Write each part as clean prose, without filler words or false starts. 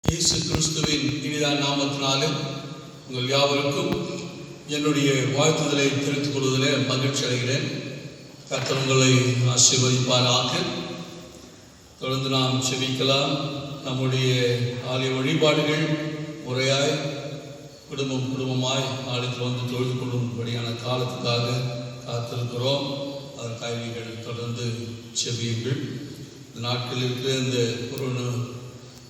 இயேசு கிறிஸ்துவின் இனிதான நாமத்தினாலே உங்கள் யாவருக்கும் என்னுடைய வாழ்த்துதலை தெரிவித்துக் கொள்வதிலே மகிழ்ச்சி அடைகிறேன். கர்த்தர் உங்களை ஆசீர்வதிப்பாராக. தொடர்ந்து நாம் செபிக்கலாம். நம்முடைய ஆலய வழிபாடுகள் முறையாய் குடும்பமாய் ஆலயத்தில் வந்து தொழுது கொள்ளும்படியான காலத்துக்காக காத்திருக்கிறோம். அதற்காக நீங்கள் தொடர்ந்து செபியுங்கள். இந்த நாட்களில் இருக்கிற இந்த கொரோனா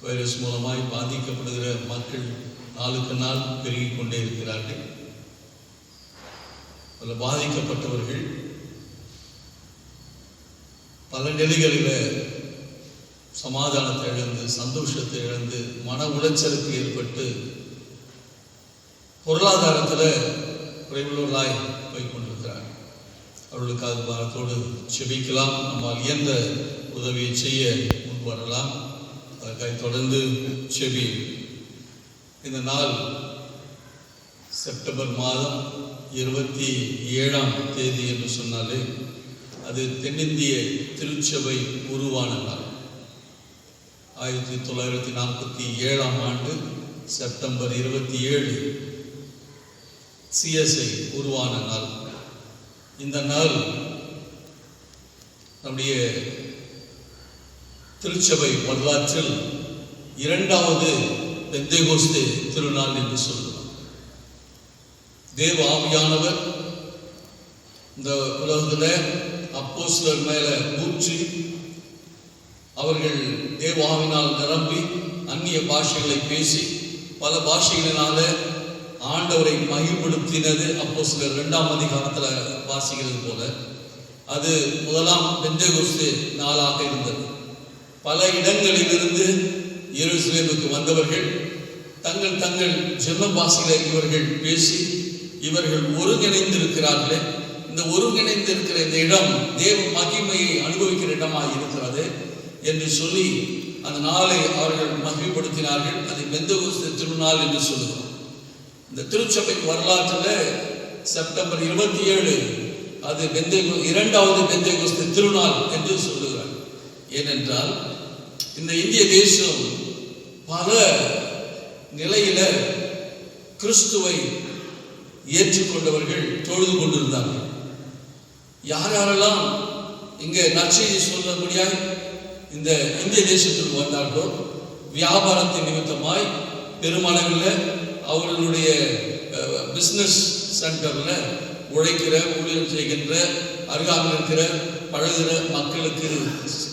வைரஸ் மூலமாய் பாதிக்கப்படுகிற மக்கள் நாளுக்கு நாள் பெருகிக் கொண்டே இருக்கிறார்கள். அதில் பாதிக்கப்பட்டவர்கள் பல நிலைகளில் சமாதானத்தை இழந்து, சந்தோஷத்தை இழந்து, மன உளைச்சலுக்கு ஏற்பட்டு பொருளாதாரத்தில் குறைவுள்ளவர்களாய் போய் கொண்டிருக்கிறார்கள். அவர்களுக்காக பாரத்தோடு செபிக்கலாம். நம்மால் இயன்ற உதவியை செய்ய முன்வரலாம். அதற்காக தொடர்ந்து செபி. இந்த நாள் செப்டம்பர் மாதம் 27ஆம் தேதி என்று சொன்னாலே அது தென்னிந்திய திருச்சபை உருவான நாள். 1947ஆம் ஆண்டு செப்டம்பர் 27 CSI உருவான நாள். இந்த நாள் நம்முடைய திருச்சபை வரலாற்றில் 2வது பெந்தேகோஸ்தே திருநாள் என்று சொல்லுவோம். தேவ ஆவியானவர் இந்த உலகத்தில் அப்போஸ்தலர் மேல ஊற்றி அவர்கள் தேவ ஆவியினால் நிரம்பி அந்நிய பாஷைகளை பேசி பல பாஷைகளினால ஆண்டவரை மகிழ்ப்படுத்தினது அப்போஸ்தலர் 2ஆம் அதிகாரத்தில் வாசிக்கிறது போல அது முதலாம் பெந்தேகோஸ்தே நாளாக இருந்தது. பல இடங்களிலிருந்து எருசலேமுக்கு வந்தவர்கள் தங்கள் ஜெர்ம பாஷைகளை இவர்கள் பேசி இவர்கள் ஒருங்கிணைந்திருக்கிறார்களே. இந்த ஒருங்கிணைந்திருக்கிற இந்த இடம் தேவ மகிமையை அனுபவிக்கிற இடமாக இருக்கிறது என்று சொல்லி அந்த நாளை அவர்கள் மகிழ்ப்படுத்தினார்கள். அதை பெந்தேகோஸ்தே திருநாள் என்று சொல்லுவோம். இந்த திருச்சபை வரலாற்றில் செப்டம்பர் 27 அது 2வது பெந்தேகோஸ்தே திருநாள் என்று சொல்லுகிறார். ஏனென்றால் இந்த இந்திய தேசம் பல நிலையில கிறிஸ்துவை ஏற்றுக்கொண்டவர்கள் தொழுது கொண்டிருந்தார்கள். யாரெல்லாம் இங்கே நற்செய்தி சொல்ல முடியாது இந்த இந்திய தேசத்திற்கு வந்தார்களோ வியாபாரத்தின் நிமித்தமாய் பெருமளவில் அவர்களுடைய பிஸ்னஸ் சென்டரில் உழைக்கிற ஊழியர் செய்கின்ற அருகாமல் இருக்கிற பழகிற மக்களுக்கு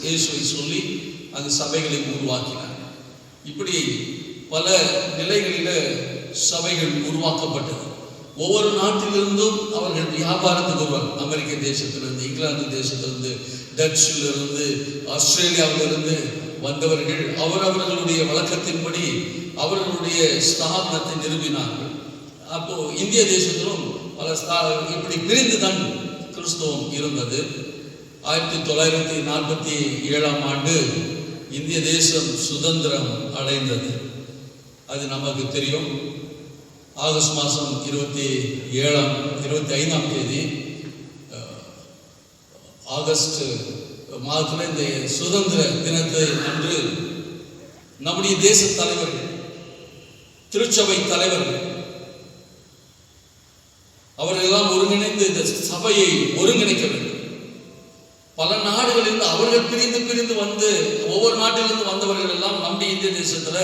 இயேசுவை சொல்லி அந்த சபைகளை உருவாக்கினார். இப்படி பல நிலைகளில் சபைகள் உருவாக்கப்பட்டது. ஒவ்வொரு நாட்டிலிருந்தும் அவர்கள் வியாபாரத்துக்கு வருவார். அமெரிக்க தேசத்திலிருந்து, இங்கிலாந்து தேசத்திலிருந்து, டச்சிலிருந்து, ஆஸ்திரேலியாவிலிருந்து வந்தவர்கள் அவர்களுடைய வழக்கத்தின்படி அவர்களுடைய ஸ்தாபனத்தை நிறுவினார்கள். அப்போ இந்திய தேசத்திலும் பல இப்படி பிரிந்துதான் கிறிஸ்தவம் இருந்தது. 1947ஆம் ஆண்டு இந்திய தேசம் சுதந்திரம் அடைந்தது. அது நமக்கு தெரியும். ஆகஸ்ட் மாதம் 25ஆம் தேதி ஆகஸ்ட் மாதத்தில் இந்த சுதந்திர தினத்தை அன்று நம்முடைய தேச தலைவர்கள், திருச்சபை தலைவர்கள் அவர்கள் எல்லாம் ஒருங்கிணைந்து இந்த சபையை ஒருங்கிணைக்க வேண்டும். பல நாடுகளிலிருந்து அவர்கள் பிரிந்து வந்து ஒவ்வொரு நாட்டிலிருந்து வந்தவர்கள் எல்லாம் நம்முடைய இந்திய தேசத்துல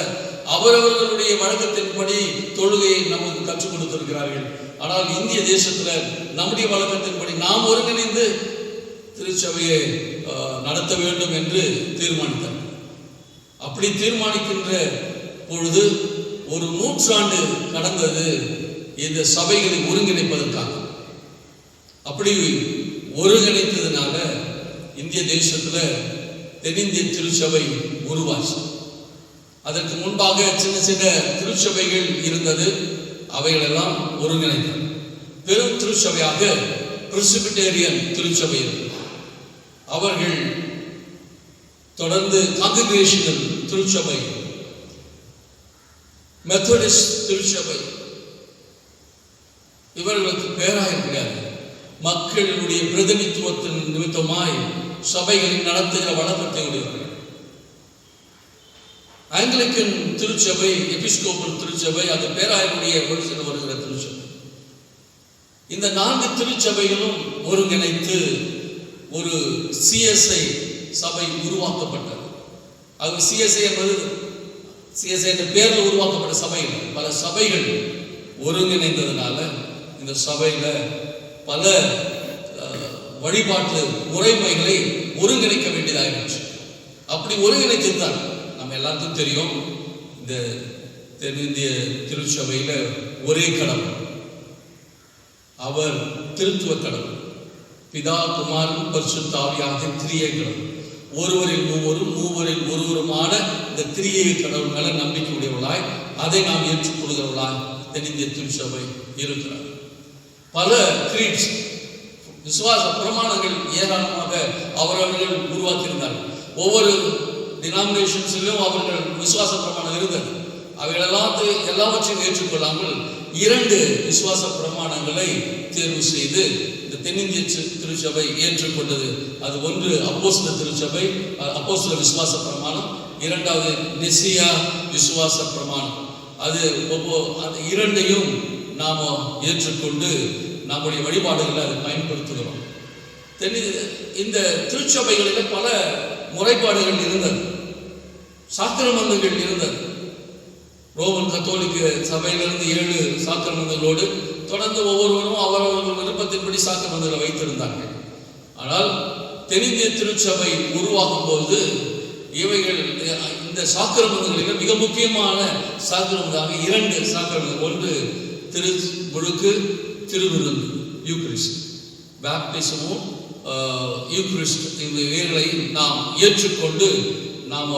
அவரவர்களுடைய வழக்கத்தின்படி தொழுகையை நமக்கு கற்றுக் கொடுத்திருக்கிறார்கள். ஆனால் இந்திய தேசத்துல நம்முடைய வழக்கத்தின்படி நாம் ஒருங்கிணைந்து திருச்சபையை நடத்த வேண்டும் என்று தீர்மானித்தார். அப்படி தீர்மானிக்கின்ற பொழுது ஒரு 100 ஆண்டு கடந்தது இந்த சபைகளை ஒருங்கிணைப்பதற்காக. அப்படி ஒருங்கிணைத்ததுனால இந்திய தேசத்துல தென்னிந்திய திருச்சபை உருவாச்சு. அதற்கு முன்பாக சின்ன சின்ன திருச்சபைகள் இருந்தது. அவைகளெல்லாம் ஒருங்கிணைந்தது. பெரும் திருச்சபையாக பிரெஸ்பிட்டேரியன் திருச்சபை அவர்கள் தொடர்ந்து காங்கிரிகேஷனல் திருச்சபை, மெத்தடிஸ்ட் திருச்சபை இவர்களுக்கு பேராக கிடையாது. மக்களுடைய பிரதிநிதித்துவத்தின் நிமித்தமாய் சபைகளில் நடத்துகிற வழக்கத்தை உடையவர்கள். ஆங்கிலிக்கன் திருச்சபை, எபிஸ்கோப்பல் திருச்சபை, அது பேராயருடைய ஒரிஜினல் வருகிற திருச்சபை. இந்த 4 திருச்சபைகளும் ஒருங்கிணைத்து ஒரு சிஎஸ்ஐ சபை உருவாக்கப்பட்டது. அது சிஎஸ்ஐ என்பது சிஎஸ்ஐ என்ற பெயரில் உருவாக்கப்பட்ட சபை. பல சபைகள் ஒருங்கிணைந்ததுனால இந்த சபையில பல வழிபாட்டு முறைமைகளை ஒருங்கிணைக்க வேண்டியதாகிடுச்சு. அப்படி ஒருங்கிணைத்துதான் நம்ம எல்லாத்துக்கும் தெரியும், இந்த தென்னிந்திய திருச்சபையில ஒரே கடவுள், அவர் திருத்துவ கடவுள், பிதா குமாரன் பரிசுத்த ஆவியாகிய திரியேக கடவுள். ஒருவரில் மூவரும் மூவரில் ஒருவருமான இந்த திரியேக கடவுள் மேல நம்பிக்கை உடையவர்களாய் அதை நாம் ஏற்றுக்கொள்கிறவர்களாய் தென்னிந்திய திருச்சபை இருக்கிறார். பல கிரீட்ஸ், விசுவாச பிரமாணங்கள் ஏராளமாக அவரவர்கள் உருவாக்கியிருந்தார்கள். ஒவ்வொரு டினாமினேஷன்ஸிலும் அவர்கள் விசுவாச பிரமாணம் இருந்தது. அவைகள் எல்லாவற்றையும் ஏற்றுக்கொள்ளாமல் 2 விசுவாச பிரமாணங்களை தேர்வு செய்து இந்த தென்னிந்திய திருச்சபை ஏற்றுக்கொண்டது. அது ஒன்று அப்போஸ்தல திருச்சபை, அப்போஸ்தல விசுவாச பிரமாணம், 2வது நிசியா விசுவாச பிரமாணம். அது 2ஐயும் நாம ஏற்றுக்கொண்டு நம்முடைய வழிபாடுகளை அதை பயன்படுத்துகிறோம். இந்த திருச்சபைகளில் பல முறைப்பாடுகள் இருந்தது, சாக்கிரமந்தங்கள் இருந்தது. ரோமன் கத்தோலிக்க சபையிலிருந்து 7 சாக்கிரமந்தங்களோடு தொடர்ந்து ஒவ்வொருவரும் அவரவர்கள் விருப்பத்தின்படி சாக்கிரமந்தங்களை வைத்திருந்தார்கள். ஆனால் தென்னிந்திய திருச்சபை உருவாகும் போது இவைகள் இந்த சாக்கிரமந்தங்களில் மிக முக்கியமான சாக்கிரமந்தாக 2 சாக்கிரமந்தங்கள். ஒன்று திருமுழுக்கு, திருவிருந்து, யூக்ரிஸ்ட், பேப்டிசமும் யூக்ரிஸ்ட். இந்த இவைகளை நாம் ஏற்றுக்கொண்டு நாம்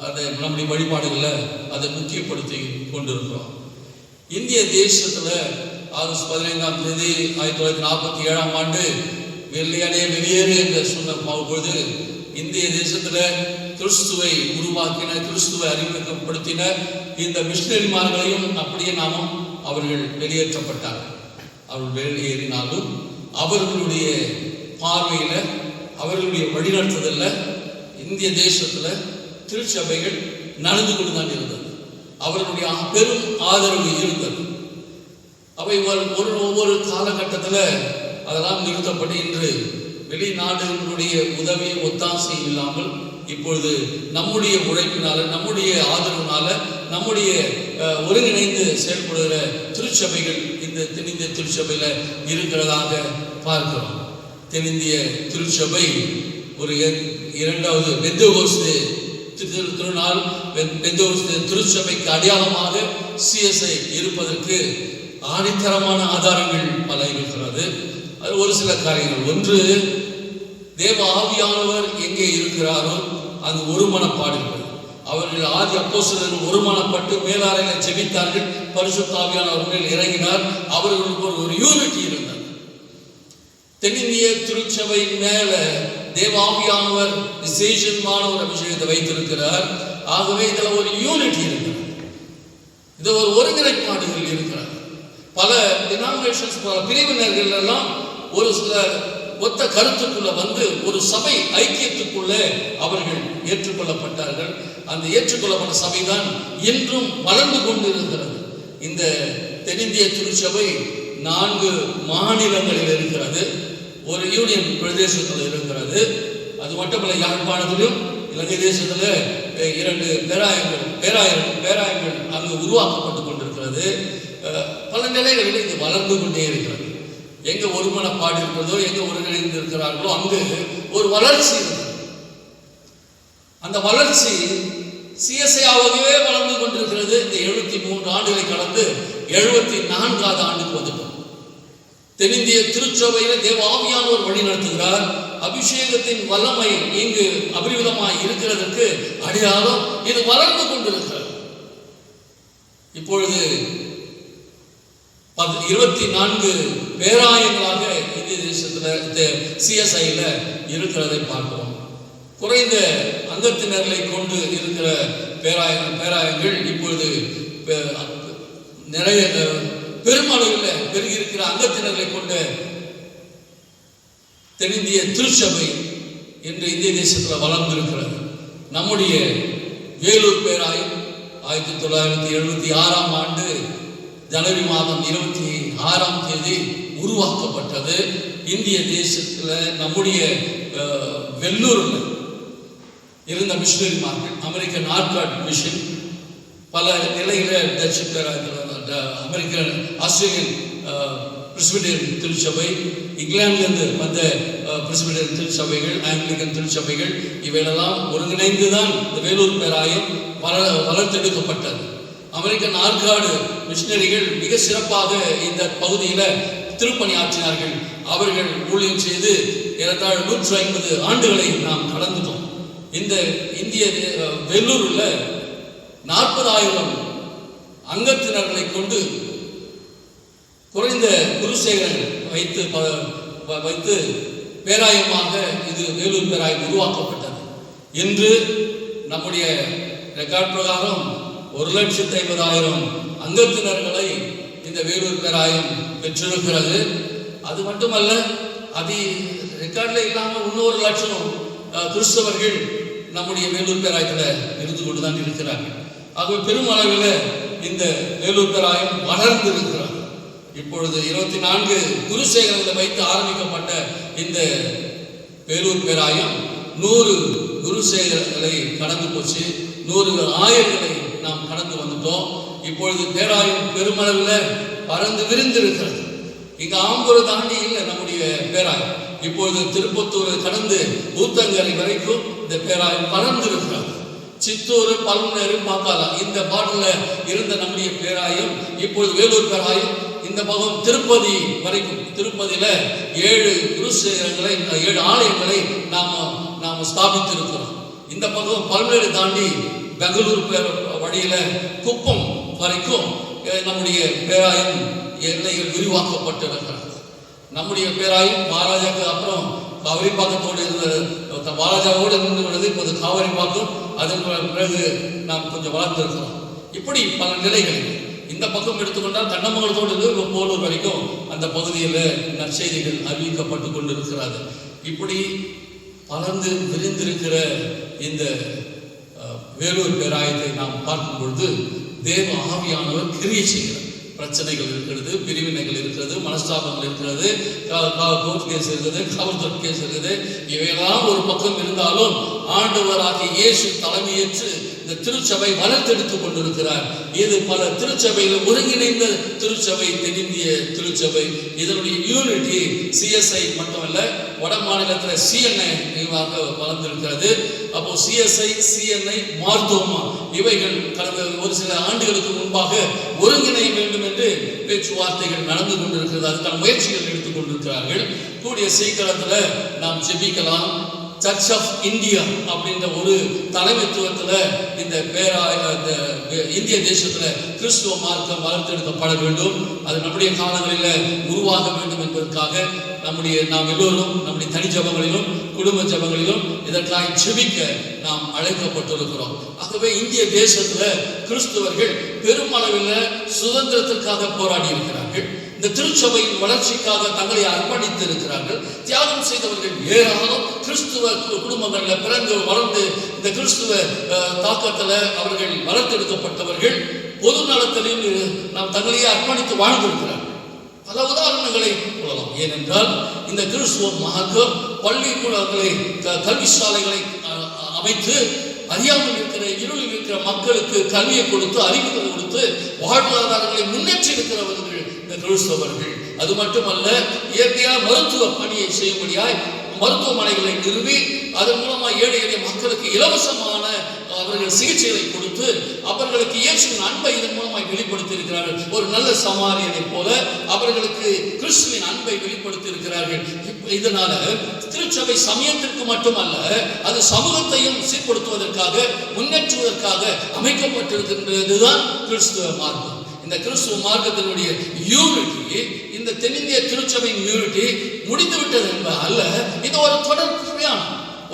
அதை நம்முடைய வழிபாடுகளை அதை முக்கியப்படுத்தி கொண்டிருக்கிறோம். இந்திய தேசத்தில் ஆகஸ்ட் 15ஆம் தேதி 1947ஆம் ஆண்டு வெள்ளையனே வெளியேறு என்று சொன்ன பொழுது இந்திய தேசத்தில் கிறிஸ்துவை உருவாக்கின, கிறிஸ்துவை அறிமுகப்படுத்தின இந்த மிஷனரிமார்களையும் அப்படியே நாமும் அவர்கள் வெளியேற்றப்பட்டார்கள். அவர்கள் வெளியேறினாலும் அவர்களுடைய பார்வையில, அவர்களுடைய வழிநடத்துதல்ல இந்திய தேசத்துல திருச்சபைகள் நடந்து கொண்டுதான் இருந்தது. அவர்களுடைய பெரும் ஆதரவு இருந்தது. அவை ஒவ்வொரு காலகட்டத்தில் அதெல்லாம் நிறுத்தப்பட்டு இன்று வெளிநாடுகளுடைய உதவி ஒத்தாசை இல்லாமல் இப்பொழுது நம்முடைய உழைப்பினால, நம்முடைய ஆதரவுனால, நம்முடைய ஒருங்கிணைந்து செயல்படுகிற திருச்சபைகள் இந்த தென்னிந்திய திருச்சபையில இருக்கிறதாக பார்க்கிறோம். தென்னிந்திய திருச்சபை ஒரு 2வது பெந்தேகோஸ்தே திருநாள், பெந்தேகோஸ்தே திருச்சபைக்கு அடையாளமாக சிஎஸ்ஐ இருப்பதற்கு ஆணித்தரமான ஆதாரங்கள் பல இருக்கிறது. அது ஒரு சில காரியங்கள். ஒன்று, தேவ ஆவியானவர் எங்கே இருக்கிறாரோ அங்கு ஒருமனப்பாடுகள். அவர்கள் ஆதி அப்போஸ்தலர்கள் ஒருமனப்பட்டு மேலாரையில் ஜெபித்தார்கள். பரிசுத்த ஆவியானவர் மேல் இறங்கினார். அவர்களுக்கு ஒரு யூனிட்டி இருந்தது. தென்னிந்திய திருச்சபையின் மேல தேவ ஆவியானவர் விசேஷமான ஒரு அபிஷேகத்தை வைத்திருக்கிறார். ஆகவே இதுல ஒரு யூனிட்டி இருக்கிறது, இது ஒரு ஒருங்கிணைப்பாடுகள் இருக்கிறார். பல டினாமினேஷன்ஸ், பல பிரிவினர்கள் எல்லாம் ஒரு சில ஒத்த கருத்துக்குள்ள வந்து ஒரு சபை ஐக்கியத்துக்குள்ள அவர்கள் ஏற்றுக்கொள்ளப்பட்டார்கள். அந்த ஏற்றுக்கொள்ளப்பட்ட சபைதான் இன்றும் வளர்ந்து கொண்டு இருக்கிறது. இந்த தென்னிந்திய திருச்சபை 4 மாநிலங்களில் இருக்கிறது, ஒரு யூனியன் பிரதேசத்தில் இருக்கிறது. அது மட்டுமல்ல, யாழ்ப்பாணத்திலும் இலங்கை தேசத்தில் 2 பேராயங்கள் அங்கு உருவாக்கப்பட்டுக் கொண்டிருக்கிறது. பல நிலைகளில் இது வளர்ந்து கொண்டே இருக்கிறது. எங்க ஒருமனப்பாடு இருக்கிறதோ, எங்க ஒருங்கிணைந்து இருக்கிறார்களோ அங்கு ஒரு வளர்ச்சி இருக்கிறது. அந்த வளர்ச்சி சிஎஸ்ஐயாகவே வளர்ந்து கொண்டிருக்கிறது. இந்த 73 ஆண்டுகளை கடந்து 74வது ஆண்டுக்கு வந்துட்டோம். தென்னிந்திய திருச்சபையில தேவ ஆவியானவர் வழி நடத்துகிறார். அபிஷேகத்தின் வல்லமை இங்கு அபரிவிதமாய் இருக்கிறதற்கு அடையாளம் இது வளர்ந்து கொண்டிருக்கிறது. இப்பொழுது 24 பேராயங்களாக இந்திய தேசத்துல சிஎஸ்ஐல இருக்கிறதை பார்க்கிறோம். குறைந்த அங்கத்தினர்களை கொண்டு இருக்கிற பேராயங்கள் இப்பொழுது நிறைய பெருமளவில் பெருகி இருக்கிற அங்கத்தினர்களை கொண்ட தென்னிந்திய திருச்சபை இன்று இந்திய தேசத்தில் வளர்ந்திருக்கிறது. நம்முடைய வேலூர் பேராயம், 1976ஆம் ஆண்டு ஜனவரி மாதம் 26ஆம் தேதி உருவாக்கப்பட்டது. இந்திய தேசத்தில் நம்முடைய வெள்ளூரில் இருந்த மிஷனரிமார்கள், அமெரிக்கன் ஆர்காட் மிஷன், பல நிலையில் டச்சு அமெரிக்கன் ஆஸ்திரேலியன் பிரெஸ்பிட்டேரியன் திருச்சபை, இங்கிலாந்திலிருந்து வந்த பிரெஸ்பிட்டேரியன் திருச்சபைகள், ஆங்கிலிக்கன் திருச்சபைகள், இவைகளெல்லாம் ஒருங்கிணைந்து தான் இந்த வேலூர் பேராயம் வளர்த்தெடுக்கப்பட்டது. அமெரிக்கன் ஆர்காடு மிஷனரிகள் மிக சிறப்பாக இந்த பகுதியில் திருப்பணி ஆற்றினார்கள். அவர்கள் ஊழியம் செய்து ஏறத்தாழ 150 ஆண்டுகளை நாம் கடந்துட்டோம். இந்த இந்திய வெள்ளூரில் 40,000 அங்கத்தினர்களை கொண்டு குறைந்த குருசேகரன் வைத்து பேராயமாக இது வேலூர் பேராயம் உருவாக்கப்பட்டது. இன்று நம்முடைய ரெக்கார்ட் பிரகாரம் 1,50,000 அங்கத்தினர்களை இந்த வேலூர் பேராயம் பெற்றிருக்கிறது. அது மட்டுமல்ல, அது ரெக்கார்டில் இல்லாமல் இன்னொரு 1,00,000 கிறிஸ்தவர்கள் நம்முடைய வேலூர் பேராயத்தில் இருந்து கொண்டுதான் இருக்கிறார்கள். ஆகவே பெருமளவில் இந்த வேலூர் பேராயம் வளர்ந்து இருக்கிறார். இப்பொழுது 24 குருசேகரங்களை வைத்து ஆரம்பிக்கப்பட்ட இந்த வேலூர் பேராயம் 100 குருசேகரங்களை கடந்து போச்சு. 100 ஆயர்களை நாம் கடந்து வந்துட்டோம். இப்பொழுது பேராயம் பெருமளவில் பறந்து விரிந்திருக்கிறது. இங்கே ஆம்பூரை தாண்டி இல்லை நம்முடைய பேராயம். இப்பொழுது திருப்பத்தூரை கடந்து ஊத்தங்கரை வரைக்கும் இந்த பேராயம் பறந்து இருக்கிறது. சித்தூர், பல்மேறு, பாக்காலம் இந்த பாடலில் இருந்த நம்முடைய பேராயம் இப்பொழுது வேலூர் பேராயம் இந்த பக்கம் திருப்பதி வரைக்கும், திருப்பதியில் 7 குருசேகரங்களை 7 ஆலயங்களை நாம் ஸ்தாபித்திருக்கிறோம். இந்த பக்கம் பல்மேறு தாண்டி பெங்களூர் வழியில் குப்பம் வரைக்கும் நம்முடைய பேராயம் எல்லைகள் விரிவாக்கப்பட்டிருக்கிறது. நம்முடைய பேராயம் மகாராஜாக்கு அப்புறம் காவிரிப்பாக்கத்தோடு இருந்த மகாராஜாவோடு இருந்து விடுது. இப்போது காவிரிப்பாக்கம், அதன் பிறகு நாம் கொஞ்சம் வளர்ந்திருக்கிறோம். இப்படி பல நிலைகள். இந்த பக்கம் எடுத்துக்கொண்டால் கண்ணமங்கலத்தோடு போலூர் வரைக்கும் அந்த பகுதியில் நற்செய்திகள் அறிவிக்கப்பட்டு கொண்டிருக்கிறது. இப்படி பலர்ந்து விரிந்திருக்கிற இந்த வேலூர் பேராயத்தை நாம் பார்க்கும் பொழுது தேவ ஆவியானவர் கிரியை செய்கிறார். பிரச்சனைகள் இருக்கிறது, பிரிவினைகள் இருக்கிறது, மனஸ்தாபங்கள் இருக்கிறது, கோர்ட் கேஸ் இருக்குது, காவல்துறை கேஸ் இருக்குது. இவையெல்லாம் ஒரு பக்கம் இருந்தாலும் ஆண்டவராகிய இயேசு தலைமையேற்று இந்த திருச்சபை வளர்த்தெடுத்துக் கொண்டிருக்கிறார். இது பல திருச்சபையில் ஒருங்கிணைந்த திருச்சபை, தென்னிந்திய திருச்சபை. இதனுடைய யூனிட்டி சிஎஸ்ஐ மட்டுமல்ல, வட மாநிலத்தில் சிஎன்ஐ வளர்ந்திருக்கிறது. அப்போ சிஎஸ்ஐ, சிஎன்ஐ, மார்த்தோமா இவைகள் கடந்த ஒரு சில ஆண்டுகளுக்கு முன்பாக ஒருங்கிணைய வேண்டும் என்று பேச்சுவார்த்தைகள் நடந்து கொண்டிருக்கிறது. அதுக்கான முயற்சிகள் எடுத்துக் கொண்டிருக்கிறார்கள். கூடிய சீக்கிரத்தில் நாம் ஜெபிக்கலாம். சர்ச் ஆஃப் இந்தியா அப்படின்ற ஒரு தலைமைத்துவத்தில் இந்த இந்திய தேசத்தில் கிறிஸ்துவ மார்க்கம் வளர்த்தெடுக்கப்பட வேண்டும். அது நம்முடைய காலங்களில் உருவாக வேண்டும் என்பதற்காக நாம் எல்லோரும் நம்முடைய தனி ஜபங்களிலும் குடும்ப ஜபங்களிலும் இதற்காக ஜெபிக்க நாம் அழைக்கப்பட்டிருக்கிறோம். ஆகவே இந்திய தேசத்தில் கிறிஸ்துவர்கள் பெருமளவில் சுதந்திரத்திற்காக போராடி இருக்கிறார்கள். இந்த திருச்சபையின் வளர்ச்சிக்காக தங்களை அர்ப்பணித்து இருக்கிறார்கள். தியாகம் செய்தவர்கள் ஏராளம். கிறிஸ்துவ குடும்பங்களில் பிறந்து வளர்ந்து இந்த கிறிஸ்துவ தாக்கத்தில் அவர்கள் வளர்த்தெடுக்கப்பட்டவர்கள் பொது நலத்திலையும் நாம் தங்களையே அர்ப்பணித்து வாழ்ந்திருக்கிறார்கள். பல உதாரணங்களை கொள்ளலாம். ஏனென்றால் இந்த கிறிஸ்துவ மார்க்கம் பள்ளிக்கூடங்களை, கல்வி சாலைகளை அமைத்து அறியாமல் இருக்கிற இருளில் இருக்கிற மக்களுக்கு கல்வியை கொடுத்து, அறிவுகளை கொடுத்து, வாழ்வாதாரங்களை முன்னேற்றி இருக்கிறவர்கள் இந்த கிறிஸ்தவர்கள். அது மட்டுமல்ல, இயற்கையாக மருத்துவ பணியை செய்யும்படியாய் மருத்துவமனைகளை நிறுவி அதன் மூலமாக ஏழை எளிய மக்களுக்கு இலவசமான அவர்கள் சிகிச்சைகளை கொடுத்து அவர்களுக்கு இயேசுவின் அன்பை இதன் மூலமாக வெளிப்படுத்தி இருக்கிறார்கள். ஒரு நல்ல சமாரியனை போல அவர்களுக்கு கிறிஸ்துவின் அன்பை வெளிப்படுத்தி இருக்கிறார்கள். இதனால திருச்சபை சமயத்திற்கு மட்டுமல்ல, அது சமூகத்தையும் சீர்படுத்துவதற்காக, முன்னேற்றுவதற்காக அமைக்கப்பட்டிருக்கின்றதுதான் கிறிஸ்துவ மார்க்கம். இந்த கிறிஸ்துவ மார்க்கத்தினுடைய யூனிட்டி, இந்த தென்னிந்திய திருச்சபையின் யூனிட்டி முடிந்துவிட்டது என்பது அல்ல. இது ஒரு தொடர்ச்சியான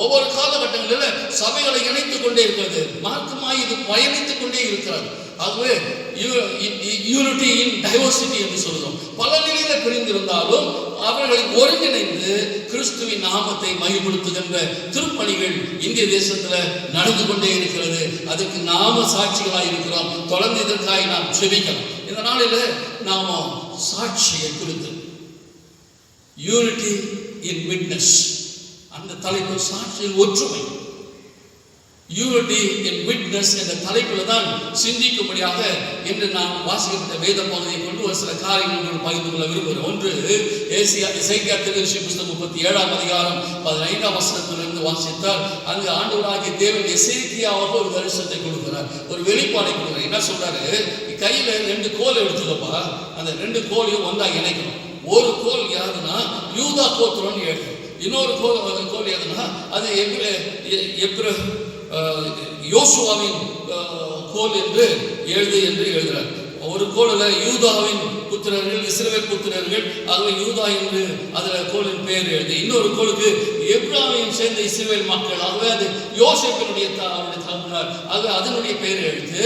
ஒவ்வொரு காலகட்டங்களில் சபைகளை இணைத்துக் கொண்டே இருக்கிறது. மார்க்கமாய் இது பயணித்துக் கொண்டே இருக்கிறது. ஆகவே யூனிட்டி இன் டைவர்சிட்டி என்று சொல்கிறோம். பல நிலையில பிரிந்திருந்தாலும் அவர்களை ஒருங்கிணைந்து கிறிஸ்துவின் நாமத்தை மகிமைப்படுத்துகின்ற திருப்பணிகள் இந்திய தேசத்தில் நடந்து கொண்டே இருக்கிறது. அதுக்கு நாம சாட்சிகளாக இருக்கிறோம். தொடர்ந்து இதற்காக நாம் ஜெபிக்கிறோம். இந்த நாளில் நாம சாட்சியை குறித்து யூனிட்டி இன் விட்னஸ், அந்த தலைப்பு சாட்சியில் ஒற்றுமை. யூனிட்டி இன் விட்னஸ் என்ற தலைப்பில் தான் சிந்திக்கும்படியாக என்று நான் வாசிக்கப்பட்ட வேத பகுதியை கொண்டு ஒரு சில காரியங்கள் பகிர்ந்து கொள்ள விரும்புகிறேன். ஒன்று, எசேக்கியா தீர்க்கதரிசி புத்தகம் 37ஆம் அதிகாரம் 15ஆம் வசனத்திலிருந்து வாசித்தால் அங்கு ஆண்டவராகிய தேவன் எசேக்கியாவுக்கு ஒரு தரிசனத்தை கொடுக்கிறார், ஒரு வெளிப்பாடை கொடுக்கிறார். என்ன சொல்றாரு? கையில 2 கோல் எடுத்துக்கப்பா, அந்த 2 கோலையும் ஒன்றா இணைக்கணும். ஒரு கோல் யாருன்னா யூதா கோத்திரம்னு எழுதும், இன்னொரு கோல் எதுனா அது யோசுவாவின் கோல் என்று எழுதுகிறார். ஒரு கோலில் யூதாவின் புத்திரர்கள், இஸ்ரவேல் புத்திரர்கள், ஆகவே யூதா என்று அதில் கோலின் பெயர் எழுது. இன்னொரு கோலுக்கு எப்ராஹிம் சேர்ந்த இஸ்ரவேல் மக்கள், ஆகவே அது யோசேப்பினுடைய அவருடைய தகப்பனார், ஆகவே அதனுடைய பெயர் எழுத்து.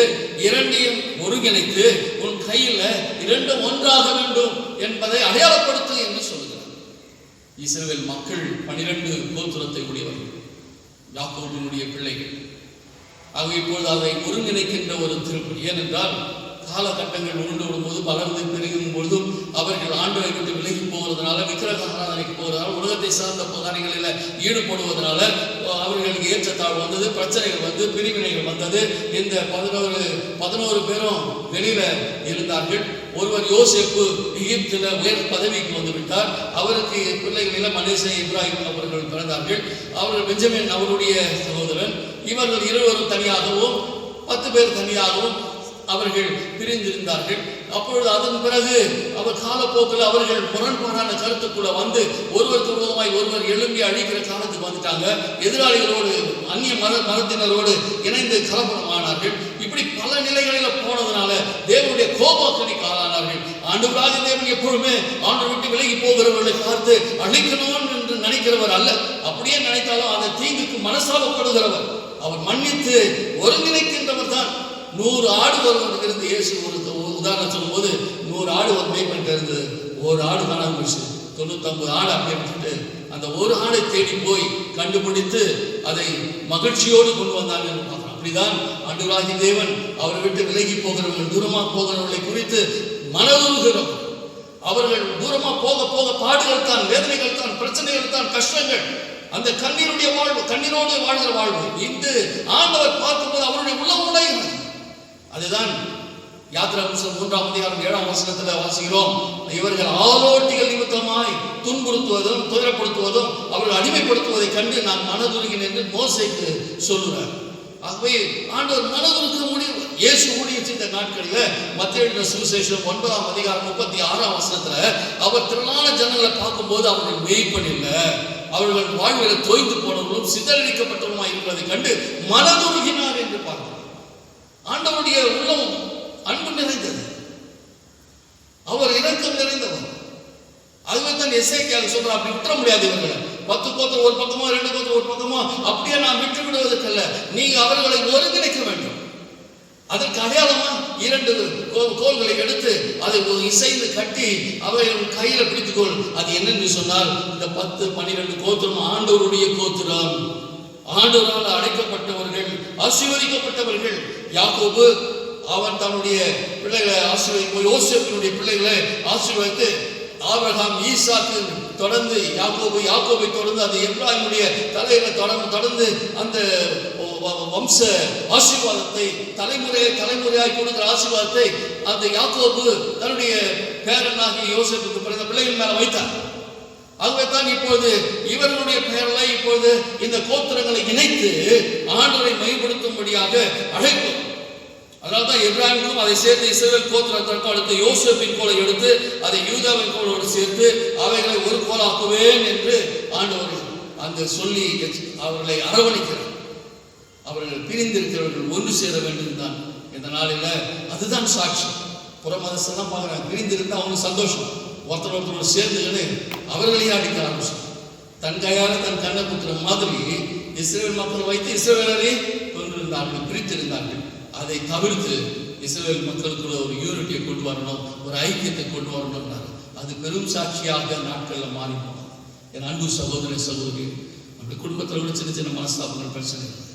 இரண்டையும் ஒருங்கிணைத்து உன் கையில் 2 ஒன்றாக வேண்டும் என்பதை அடையாளப்படுத்து என்று சொல்கிறார். இஸ்ரவேல் மக்கள் 12 கோத்திரத்தை உடையவர்கள், யாக்கோபினுடைய பிள்ளைகள். ஆக இப்பொழுது அதை ஒருங்கிணைக்கின்ற ஒரு திருப்பணி. ஏனென்றால் காலகட்டங்கள் உருண்டு விடும்போது, வளர்ந்து பெருகும் பொழுதும் அவர்கள் ஆண்டவரை விட்டு விலகி போகிறதுனால, விக்கிரக ஆராதனைக்கு போகிறதுனால, உலகத்தை சார்ந்த காரியங்களில் ஈடுபடுவதனால அவர்களுக்கு ஏற்றத்தாழ்வு வந்தது, பிரச்சனைகள் வந்து, பிரிவினைகள் வந்தது. இந்த 11 பேரும் வெளியில இருந்தார்கள். ஒருவர் யோசேப்பு எகிப்தில் உயர் பதவிக்கு வந்து விட்டார். அவருக்கு பிள்ளைகளில் மனேசே, இப்ராஹிம் அவர்கள் பிறந்தார்கள். அவர்கள் பெஞ்சமின் அவருடைய சகோதரன். இவர்கள் 20 தனியாகவும் 10 பேர் தனியாகவும் அவர்கள் பிரிந்திருந்தார்கள். அப்பொழுது அதன் பிறகு அவர் காலப்போக்கில் அவர்கள் முரண்பாடான கருத்துக்குள்ள வந்து ஒருவருக்கு விரோதமாய் ஒருவர் எழும்பி அழிக்கிற காலத்துக்கு வந்துட்டாங்க. எதிராளிகளோடு, அந்நிய மதத்தினரோடு இணைந்து கலப்படமானார்கள். இப்படி பல நிலைகளில் போனதுனால தேவனுடைய கோபாக்கணிக்கு ஆளானார்கள். ஆண்டவராகிய தேவன் எப்பொழுதுமே ஆண்டவர் விட்டு விலகி போகிறவர்களை பார்த்து அழிக்கணும் என்று நினைக்கிறவர் அல்ல. அப்படியே நினைத்தாலும் அந்த தீங்குக்கு மனசாபப்படுகிறவர். அவர் மன்னித்து ஒருங்கிணைக்கின்றவர் தான். 100 ஆடு வருவதற்கு இருந்து இயேசு ஒரு உதாரணம் சொல்லும் போது, 100 ஆடு ஒரு மேய்ப்பன்ட்டு இருந்தது, ஒரு ஆடு காணாம போச்சு. 99 ஆடு அப்படியே விட்டுட்டு அந்த ஒரு ஆடை தேடி போய் கண்டுபிடித்து அதை மகிழ்ச்சியோடு கொண்டு வந்தாங்க. அப்படிதான் ஆண்டவராகிய தேவன் அவரை விட்டு விலகி போகிறவர்கள், தூரமா போகிறவர்களை குறித்து மனதுருகிறோம். அவர்கள் தூரமா போக போக பாடுகள் தான், வேதனைகள் தான், பிரச்சனைகள் தான், கஷ்டங்கள், அந்த கண்ணீருடைய வாழ்வு, கண்ணீரோடு வாழ்கிற வாழ்வு இந்த ஆண்டவர் பார்க்கும்போது அவருடைய உள்ளம் உடையும். அதுதான் யாத்திரா புத்தகம் 3ஆம் அதிகாரம் 7ஆம் வசனத்தில் வாசிக்கிறோம். இவர்கள் ஆலோட்டிகள் நிமித்தமாய் துன்புறுத்துவதும் துயரப்படுத்துவதும் அவர்கள் அடிமைப்படுத்துவதை கண்டு நான் மனதுருகினேன் என்று மோசேக்கு சொல்லுறார். ஆகவே ஆண்டவர் மனதுருக்க முடியும். இயேசு ஊழியம் செய்த நாட்களில் மத்தேயு சுவிசேஷம் 9ஆம் அதிகாரம் 36ஆம் வசனத்தில் அவர் திரளான ஜனங்களை பார்க்கும்போது அவர்கள் மேய்ப்பன் இல்லை, அவர்கள் வாழ்வில் தோய்ந்து போனவர்களும் சிதறடிக்கப்பட்டவருமாய் இருப்பதை கண்டு மனதுருகினார் என்று பார்க்கிறோம். ஆண்டவருடைய உள்ளம் அன்பு நிறைந்தது, அவர் இரக்கம் நிறைந்தவர். அதுவே தான் எசேக்கியா சொல்றார், அப்படி விட்டுற முடியாது. இவர்களை 10 கோத்திரம் ஒரு பக்கமோ 2 கோத்திரம் ஒரு பக்கமோ அப்படியே நான் விட்டு விடுவதற்கல்ல, நீங்க அவர்களை ஒருங்கிணைக்க வேண்டும். அதற்கு அடையாளமா 2 கோல்களை எடுத்து அதை இசைந்து கட்டி அவைகள் கையில பிடித்துக்கொள். அது என்னன்னு சொன்னால், இந்த 10, 12 கோத்திரம் ஆண்டவருடைய கோத்திரம். ஆண்டவரால் அழைக்கப்பட்டவர்கள், ஆசீர்வதிக்கப்பட்டவர்கள். யாக்கோபு அவன் தன்னுடைய பிள்ளைகளை ஆசீர்வதிக்கும், யோசேப்பினுடைய பிள்ளைகளை ஆசீர்வதித்து ஆபிரகாம், ஈசாக்கு தொடர்ந்து யாக்கோபை தொடர்ந்து அந்த எப்ராஹிமுடைய தலையில தொடர்ந்து அந்த வம்ச ஆசீர்வாதத்தை தலைமுறையாய் கொடுக்கிற ஆசீர்வாதத்தை அந்த யாக்கோபு தன்னுடைய பேரனாகிய யோசேப்புக்கு பிறந்த பிள்ளைகள் மேல வைத்தார். ஆகவே தான் இப்பொழுது இவர்களுடைய பெயர்களை இப்பொழுது இந்த கோத்திரங்களை இணைத்து ஆண்டவரை மையப்படுத்தும்படியாக அழைப்பு. அதனால்தான் எப்ராஹிமுக்கும் அதை சேர்த்து இஸ்ரவேல் கோத்திரத்திற்கும் அடுத்து யோசேப்பின் கோலை எடுத்து அதை யூதாவின் கோலோடு சேர்த்து அவைகளை ஒரு கோலாக்குவேன் என்று ஆண்டவர் அந்த சொல்லி அவர்களை அரவணைக்கிறார். அவர்கள் பிரிந்திருக்கிறவர்கள் ஒன்று சேர வேண்டும் தான் இந்த நாளில். அதுதான் சாட்சி. புறமதசெல்லாம் பார்க்குறாங்க, பிரிந்திருந்தா அவங்களுக்கு சந்தோஷம். ஒருத்தர் சேர்ந்துன்னு அவர்களையே அடிக்க ஆரம்பிச்சு தன் கையால தன் கண்ணை குத்துற மாதிரி இஸ்ரவேல் மக்கள் வைத்து இஸ்ரவேலரை கொண்டிருந்தார்கள், பிரித்திருந்தார்கள். அதை தவிர்த்து இஸ்ரவேல் மக்களுக்குள்ள ஒரு யூனிட்டியை கொண்டு வரணும், ஒரு ஐக்கியத்தை கொண்டு வரணும்னாரு. அது பெரும் சாட்சியாக நாட்களில் மாறி போனது. என் அன்பு சகோதர சகோதரி, நம்முடைய குடும்பத்தில் கூட சின்ன சின்ன மனஸ்தாபங்கள் பிரச்சனை இருக்குது.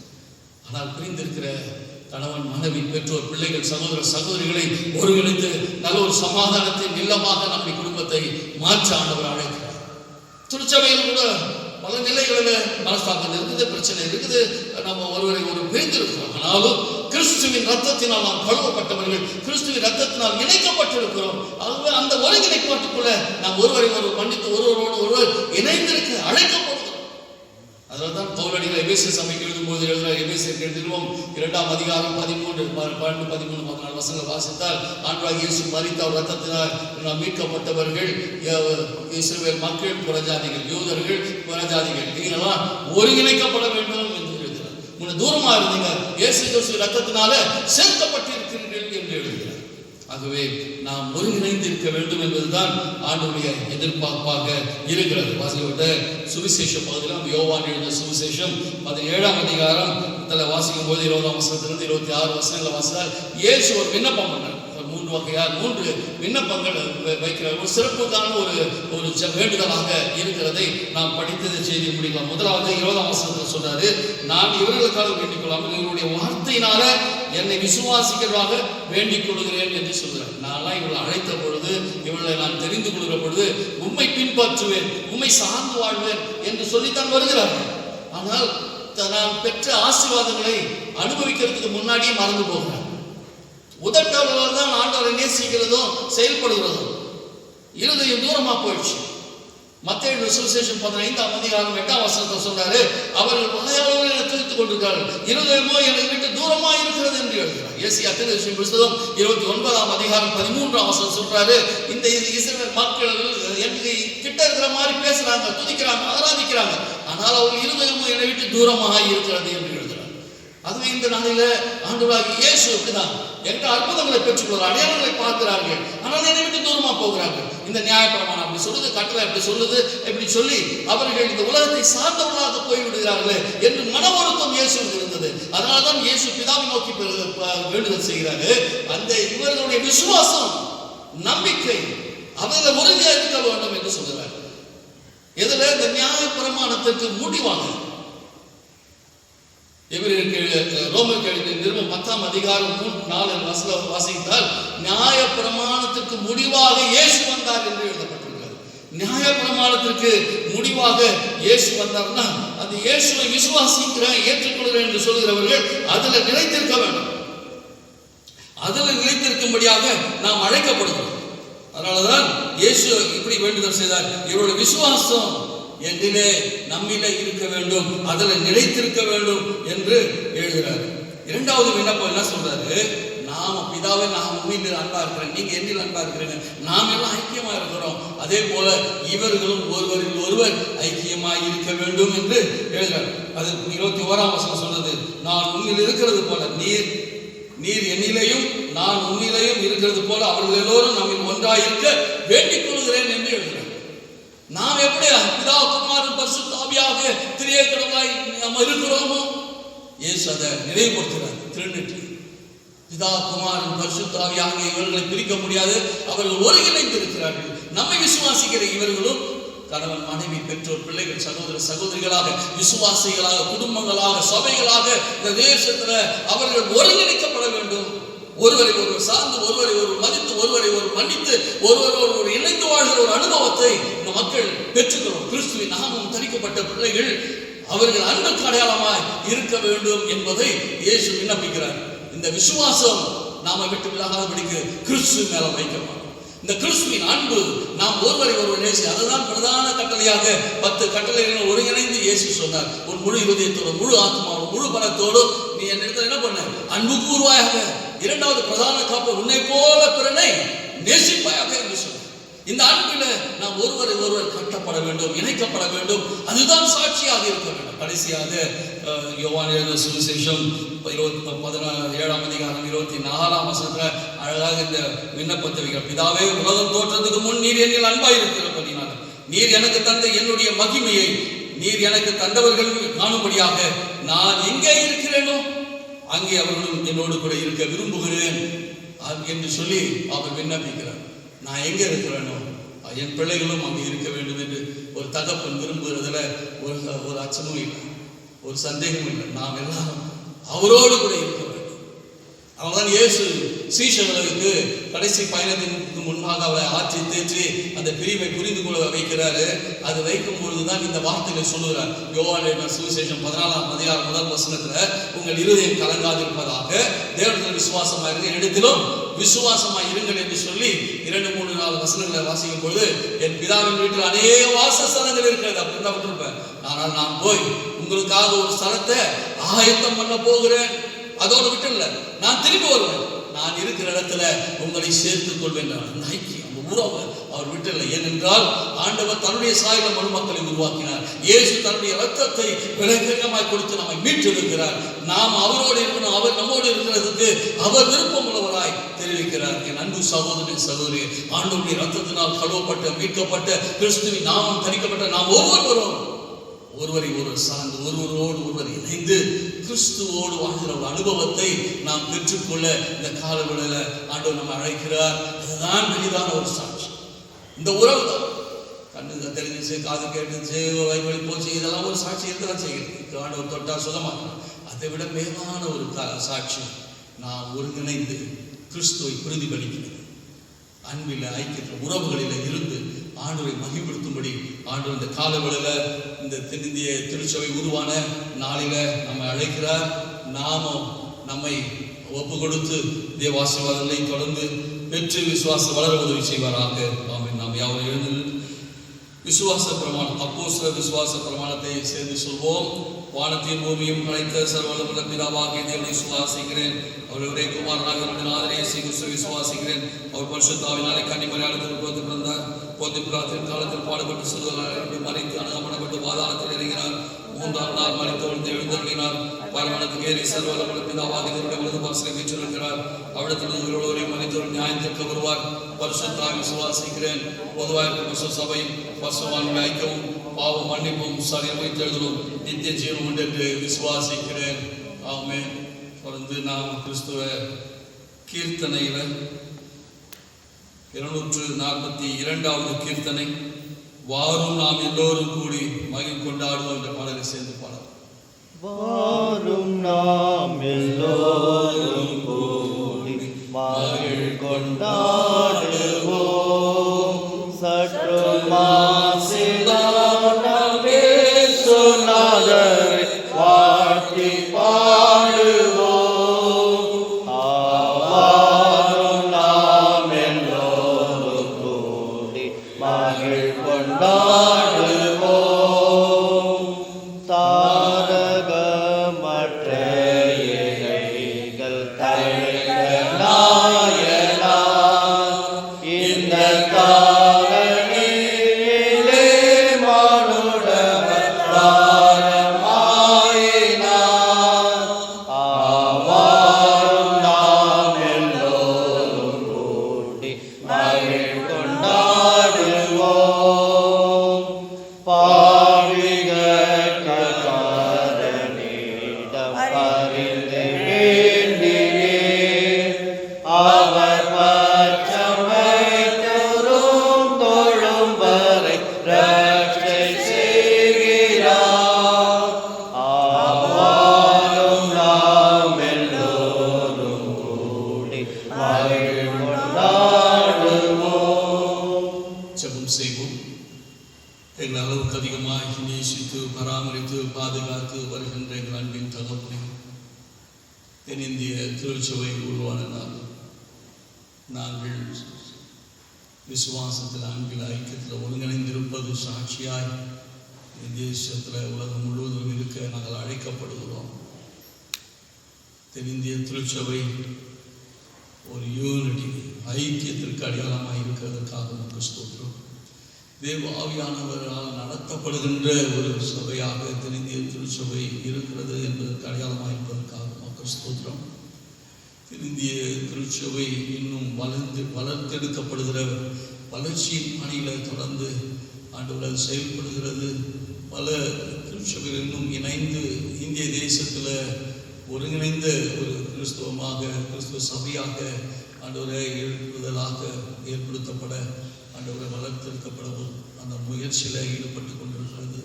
ஆனால் பிரிந்திருக்கிற கணவன் மனைவி பெற்றோர் பிள்ளைகள் சகோதர சகோதரிகளை ஒருங்கிணைத்து நல்ல ஒரு சமாதானத்தின் இல்லமாக நம்முடைய குடும்பத்தை மாற்ற ஆண்டவர் அழைக்கிறார். திருச்சபையில் கூட பல நிலைகளில் மனஸ்தாபம் இருக்குது, பிரச்சனை இருக்குது, நம்ம ஒருவரை ஒரு பிரிந்திருக்கிறோம். ஆனாலும் கிறிஸ்துவின் ரத்தத்தினால் நாம் கழுவப்பட்டவர்கள், கிறிஸ்துவின் ரத்தத்தினால் இணைக்கப்பட்டிருக்கிறோம். ஆகவே அந்த ஒருங்கிணைப்பாட்டுக்குள்ள நாம் ஒருவரை ஒருவர் மன்னித்து ஒருவரோடு ஒருவர் இணைந்திருக்க அழைக்கப்படுகிறோம். அதனால்தான் பவுலடிகள் எபேசியர் சபைக்கு எழுதும்போது எழுதுகிறார். எபேசியருக்கு எழுதிடுவோம் 2ஆம் அதிகாரம் 13, 12, 13, 14 வசனங்கள் வாசித்தால், ஆண்டவராகிய இயேசு மரித்த அவர் ரத்தத்தினால் நாம் மீட்கப்பட்டவர்கள் இஸ்ரவேல் மக்கள், புறஜாதிகள், யூதர்கள், புறஜாதிகள், நீங்களாம் ஒருங்கிணைக்கப்பட வேண்டும் என்று எழுதுகிறார். முன்ன தூரமா இருந்தீங்க, இயேசு கிறிஸ்து ரத்தத்தினால சேர்க்கப்பட்டிருக்கிறீர்கள் என்று எழுதுகிறார். ஆகவே நாம் ஒருங்கிணைந்து இருக்க வேண்டும் என்பதுதான் ஆண்டவருடைய எதிர்பார்ப்பாக இருக்கிறது. வாசிக்கப்பட்ட சுவிசேஷ பகுதியில் யோவான் எழுதின சுவிசேஷம் 17ஆம் அதிகாரம் வாசிக்கும் போது 20ஆம் வசனத்திலிருந்து 26 வசனங்களை வாசித்தால், இயேசு ஒரு விண்ணப்பம் பண்ணார். 3 விண்ணப்பங்கள் வைக்கிறார். ஒரு சிறப்புக்கான ஒரு வேண்டுதலாக இருக்கிறதை நாம் படித்ததை செய்தி முடிக்கலாம். முதலாவது 20ஆம் வசனத்தில் சொல்றாரு, நான் இவர்களுக்காக வேண்டிக் கொள்ளாமல் இவருடைய வார்த்தையினால என்னை விசுவாசிக்கிறதாக வேண்டிக் கொள்கிறேன் என்று சொல்கிறார். நான்லாம் இவர்களை அழைத்த பொழுது, இவர்களை நான் தெரிந்து கொள்கிற பொழுது உம்மை பின்பற்றுவேன், உம்மை சார்ந்து வாழ்வேன் என்று சொல்லித்தான் வருகிறார்கள். ஆனால் நான் பெற்ற ஆசீர்வாதங்களை அனுபவிக்கிறதுக்கு முன்னாடியே மறந்து போகிறார். உதட்டளவில் தான் ஆண்டவரை நேசிக்கிறதும் செயல்படுகிறதும் இருதயம் தூரமா போயிடுச்சு. மத்தேயு சுவிசேஷம் 15ஆம் அதிகாரம் 8ஆம் வசனத்தை சொல்றாரு, அவர்கள் வாயாளர்களை துதித்துக் கொண்டிருக்கிறார்கள், இருதயமோ என்னை விட்டு தூரமா இருக்கிறது என்று எழுதுகிறார். ஏசியா தீர்க்கதரிசி புத்தகம் 29ஆம் அதிகாரம் 13ஆம் வசனம் சொல்றாரு, இந்த இஸ்ரவேல் மக்கள் எனக்கு கிட்ட இருக்கிற மாதிரி பேசுறாங்க, துதிக்கிறாங்க, ஆராதிக்கிறாங்க, ஆனால் அவர்கள் இருதயமோ என்னை விட்டு தூரமாக இருக்கிறது என்று எழுதுகிறார். அதுவே இந்த நாளில ஆண்டவராகிய இயேசு அப்படிதான் என்ற அற்புதங்களை பெற்றுக்கொள்வார், அடையாளங்களை பார்க்கிறார்கள், ஆனால் என்னை விட்டு தூரமா போகிறார்கள். இந்த நியாயப்பிரமாணம் அப்படி சொல்லுது, கட்டளை அப்படி சொல்லுது, எப்படி சொல்லி அவர்கள் இந்த உலகத்தை சார்ந்தவர்களாக போய்விடுகிறார்களே என்று மன வருத்தம் இயேசுக்கு இருந்தது. அதனால்தான் இயேசு பிதாவை நோக்கி வேண்டுதல் செய்கிறாரு. அந்த இவர்களுடைய விசுவாசம், நம்பிக்கை அதில் உறுதியாக இருக்க வேண்டும் என்று சொல்கிறார். எதுல? இந்த நியாயப்பிரமாணத்திற்கு முடிவாங்க. ரோமருக்கு எழுதிய நிருபம் 10ஆம் அதிகாரம் 3-4 வசனம் வாசித்தால், நியாய பிரமாணத்திற்கு முடிவாக இயேசு வந்தார் என்று எழுதப்பட்டிருக்கிறது. நியாய பிரமாணத்திற்கு முடிவாக இயேசு வந்தார்னா, அந்த இயேசுவை விசுவாசிக்கிறேன், ஏற்றுக்கொள்கிறேன் என்று சொல்கிறவர்கள் அதில் நிலைத்திருக்க வேண்டும். அதில் நிலைத்திருக்கும்படியாக நாம் அழைக்கப்படுகிறோம். அதனாலதான் இயேசு இப்படி வேண்டுதல் செய்தார், இவருடைய விசுவாசம் எங்கிலே நம்மிலே இருக்க வேண்டும், அதில் நிலைத்திருக்க வேண்டும் என்று எழுதுகிறார். இரண்டாவது விண்ணப்பம் என்ன சொல்றாரு? நாம பிதாவே, நான் உண்மையில் அன்பா இருக்கிறேன், நீங்க என்னில் அன்பா இருக்கிறீங்க, நாம் எல்லாம் ஐக்கியமா இருக்கிறோம், அதே போல இவர்களும் ஒருவரில் ஒருவர் ஐக்கியமாய் இருக்க வேண்டும் என்று எழுதுகிறார். அது 21ஆம் வசனம் சொல்றது, நான் உண்மையில் இருக்கிறது போல நீர் என்னிலையும் நான் உண்மையிலையும் இருக்கிறது போல அவர்கள் எல்லோரும் நம்மில் ஒன்றாயிருக்க வேண்டிக் கொள்கிறேன் என்று எழுதுகிறார். நாம் எப்படி பிதா குமாரன் பரிசுத்த ஆவியாக திரியேகமாய் நாம் இருக்கிறோமோ, இயேசு அதை நினைவுபடுத்துகிறார். திருநெற்றி பிதா குமாரன் பரிசுத்த ஆவியாக இவர்களை பிரிக்க முடியாது, அவர்கள் ஒருங்கிணைந்து இருக்கிறார்கள். நம்மை விசுவாசிக்கிற இவர்களும் கணவன் மனைவி பெற்றோர் பிள்ளைகள் சகோதர சகோதரிகளாக, விசுவாசிகளாக, குடும்பங்களாக, சபைகளாக இந்த தேசத்துல அவர்கள் ஒருங்கிணைக்கப்பட வேண்டும். ஒருவரை ஒருவர் சார்ந்து, ஒருவரை ஒருவர் மதித்து, ஒருவரை ஒருவர் மன்னித்து, ஒருவர் ஒருவர் இணைந்து வாழ்கிற ஒரு அனுபவத்தை இந்த மக்கள் பெற்றுக்கிறோம். கிறிஸ்துவின் நாமம் தரிக்கப்பட்ட பிள்ளைகள் அவர்கள் அன்புக்கு அடையாளமாய் இருக்க வேண்டும் என்பதை இயேசு விண்ணப்பிக்கிறார். இந்த விசுவாசம் நாம விட்டு விலகாதபடிக்கு கிறிஸ்து மேல வைக்கணும். இந்த கிறிஸ்துவின் அன்பு நாம் ஒருவரை ஒருவர் நேசி, அதுதான் பிரதான கட்டளையாக 10 கட்டளைகள் ஒருங்கிணைந்து இயேசு சொன்னார். ஒரு முழு இதயத்தோடு, முழு ஆத்மாவோடு, முழு பலத்தோடு நீ என்னிடத்தில் என்ன பண்ண? அன்பு கூர்வாயாக. இரண்டாவது பிரதான காப்பு, உன்னை போல பிறனை நேசிப்பாயாக என்று சொன்னார். இந்த அன்பில நாம் ஒருவரை ஒருவர் கட்டப்பட வேண்டும், இணைக்கப்பட வேண்டும், அதுதான் சாட்சியாக இருக்க வேண்டும். கடைசியாக யோவான் எழுதின சுவிசேஷம் 17ஆம் அதிகாரம் 24ஆம் வசனத்துல அழகாக இந்த விண்ணப்பத்தை வைக்கிறார். பிதாவே, உலகம் தோற்றத்துக்கு முன் நீர் என்னில் அன்பாய் இருக்கிறபடினால நீர் எனக்கு தந்த என்னுடைய மகிமையை நீர் எனக்கு தந்தவர்கள் காணும்படியாக நான் எங்கே இருக்கிறேனோ அங்கே அவர்களும் என்னோடு கூட இருக்க விரும்புகிறேன் என்று சொல்லி அவர் விண்ணப்பிக்கிறார். நான் எங்கே இருக்கிறேனோ என் பிள்ளைகளும் அங்கே இருக்க வேண்டும் என்று ஒரு தகப்பன் விரும்புகிறதுல ஒரு அச்சமும் இல்லை, ஒரு சந்தேகமும் இல்லை. நாம் எல்லாரும் அவரோடு கூட இருக்க வேண்டும். அவன்தான் இயேசு சீஷர்களுக்கு கடைசி பயணத்திற்கு முன்பாக அவரை ஆற்றி தேற்றி அந்த பிரிவை புரிந்து கொள்ள வைக்கிறாரு. அது வைக்கும் பொழுதுதான் இந்த வார்த்தைகளை சொல்லுகிறார். யோவான் சுவிசேஷம் 14ஆம் அதிகாரம் 1 வசனத்துல, உங்கள் இருதயம் கலங்காதிருப்பதாக தேவனிடத்தில் விசுவாசமா இருங்க, என்னிடத்திலும் விசுவாசமாய் இருங்கள் என்று சொல்லி 2, 3, 4 வசனங்களை வாசிக்கும் பொழுது, என் பிதாவின் வீட்டில் அநேக வாசஸ்தலங்கள் இருக்கிறது அப்படின்னு தான் விட்டுருப்பேன். ஆனால் நான் போய் உங்களுக்காக ஒரு ஸ்தலத்தை ஆயத்தம் பண்ண போகிறேன். அதோடு விட்டு இல்லை, நான் திரும்பி வருவேன், நான் இருக்கிற இடத்துல உங்களை சேர்த்துக் கொள்வேன். அந்த ஐக்கியம், அந்த உறவு அவர் விட்டு. ஏனென்றால் ஆண்டவர் தன்னுடைய சாயல மனுமக்களை உருவாக்கினார். இயேசு தன்னுடைய இரத்தத்தை விலக்கமாய் கொடுத்து நம்மை மீட்டெடுக்கிறார். நாம் அவரோடு இருக்கணும், அவர் நம்மோடு இருக்கிறதுக்கு அவர் விருப்பம் உள்ளவராய் தெரிவிக்கிறார். என் அன்பு சகோதரன் சகோதரி, ஆண்டவருடைய இரத்தத்தினால் கழுவப்பட்ட மீட்கப்பட்ட கிறிஸ்துவின் நாமம் தரிக்கப்பட்ட நாம் ஒவ்வொருவரும் ஒருவரை ஒருவர் சார்ந்து ஒருவரோடு ஒருவர் இணைந்து கிறிஸ்துவோடு வாழ்கிற ஒரு அனுபவத்தை நாம் பெற்றுக்கொள்ள இந்த காலவெளியில ஆண்டவர் நம்ம அழைக்கிறார். அதுதான் பெரிதான ஒரு சாட்சி. இந்த உறவு தான் கண்ணு தெரிஞ்சிச்சு, காது கேட்டுச்சு, வழிபடி போச்சு, இதெல்லாம் ஒரு சாட்சி இருக்கதான் செய்கிறது. ஆண்டவர் தொட்டா சுகமாக்கணும். அதை விட மேலான ஒரு சாட்சி நாம் ஒருங்கிணைந்து கிறிஸ்துவை பிரதிபலிக்கிறது. அன்பில் ஐக்கியத்தில் உறவுகளில் இருந்து ஆண்டவரை மகிழ்ப்படுத்தும்படி ஆண்டவர் இந்த காலவெளியில இந்த தென்னிந்திய திருச்சபை உருவான நாளில நம்மை அழைக்கிறார். நாமும் நம்மை ஒப்பு கொடுத்து தேவாசீர்வாதங்களை தொடர்ந்து பெற்று விசுவாசம் வளர உதவி செய்வாராக. ஆமென். நாம் யாவரும் எழுந்து விசுவாச பிரமாணம், அப்போஸ்தலர் விசுவாச பிரமாணத்தை சேர்ந்து சொல்வோம். வானத்தையும் பூமியும் படைத்த சர்வவல்லமையுள்ள பிதாவாகிய தேவனை விசுவாசிக்கிறேன். அவர் ஒரே குமாரனாக நாதரே இயேசு விசுவாசிக்கிறேன். அவர் பரிசுத்தாவினாலே கன்னிமரியாளுக்கு பிறந்தார். போத்திய பிலாத்தின் காலத்தில் பாடுபட்டு சிலுவையில் மரித்து அணுகப்பட்டு பாதாளத்தில் இறங்கினார். 3ஆம் நாள் மரித்தோடு எழுந்தருளினார். பரமனத்துக்கு ஏறி சர்வவல்லமையுள்ள பிதாவாகிய தேவனுடைய வலது பாசறை வீற்றிருக்கிறார். அவிடத்திலிருந்து உங்களோடு மரித்தோர் நியாயத்திற்கு வருவார். பரிசுத்தாவை விசுவாசிக்கிறேன். பொதுவாக பரிசுத்த சபை பரிசுத்தவான்களை ஐக்கியமும் பாவ மன்னிப்பும் சரீரமை தேடுதலும் நித்திய ஜீவனம் உண்டு என்று விசுவாசிக்கிறேன். ஆமென். தொடர்ந்து நாம் கிறிஸ்துவ கீர்த்தனையில 242வது கீர்த்தனை, வாரும் நாம் எல்லோரும் கூடி மகிழ் கொண்டாடுவோம் என்ற பாடலை சேர்ந்து பாடலாம். வாரும் நாம் எல்லோரும் கூடி மகிழ் கொண்டாடுவோம், சற்று மாசிலானவே சொன்னாதரை வாழ்த்தி பாடுவோம். வாரும் நாம் எல்லோரும் கூடி மகிழ் கொண்டாடுவோம், தாரகமற்ற இழைகள் தழைக்க நாயனா இந்த காலனிலே மானுடவர் தாரமாயினார். ஆவாரும் நாம் எல்லோரும் கூடி மகிழ் கொண்டாடுவோம், பாவிகட்காரனிடம் பரிந்து வேண்டியே அவர் பட்சம் வைத்தோரும் தொழும் வரை ரட்சை செய்கிறார். ஆவாரும் நாம் எல்லோரும் கூடி மகிழ் கொண்டாடுவோம். ஜெபம் செய்வோம். எங்கள் அளவுக்கு அதிகமாக நேசித்து பராமரித்து பாதுகாத்து வருகின்ற எங்கள் அன்பின் தகப்பனே, தென்னிந்திய திருச்சபை உருவான நாங்கள் விசுவாசத்தில் அன்பில் ஐக்கியத்தில் ஒருங்கிணைந்திருப்பது சாட்சியாய் தேசத்தில் உலகம் முழுவதும் இருக்க நாங்கள் அழைக்கப்படுகிறோம். தென்னிந்திய திருச்சபை ஒரு யூனிட்டி, ஐக்கியத்திற்கு அடையாளமாக இருக்கிறதுக்காக நமக்கு ஸ்தோத்திரம். தேவ ஆவியானவரால் நடத்தப்படுகின்ற ஒரு சபையாக தென்னிந்திய திருச்சபை இருக்கிறது என்பதற்கு அடையாளமாக இருப்பதற்காக நமக்கு ஸ்தோத்திரம். தென்னிந்திய திருச்சபை இன்னும் வளர்த்தெடுக்கப்படுகிற வளர்ச்சியின் பணியில தொடர்ந்து ஆண்டவரால் செயல்படுகிறது. பல திருச்சபைகள் இன்னும் இணைந்து இந்திய தேசத்தில் ஒருங்கிணைந்த ஒரு கிறிஸ்துவ சபையாக ஆண்டவரே எழுப்புதலாக ஏற்படுத்தப்பட ஆண்டவரை வளர்த்தெடுக்கப்படவும் அந்த முயற்சியில் ஈடுபட்டு கொண்டிருக்கிறது.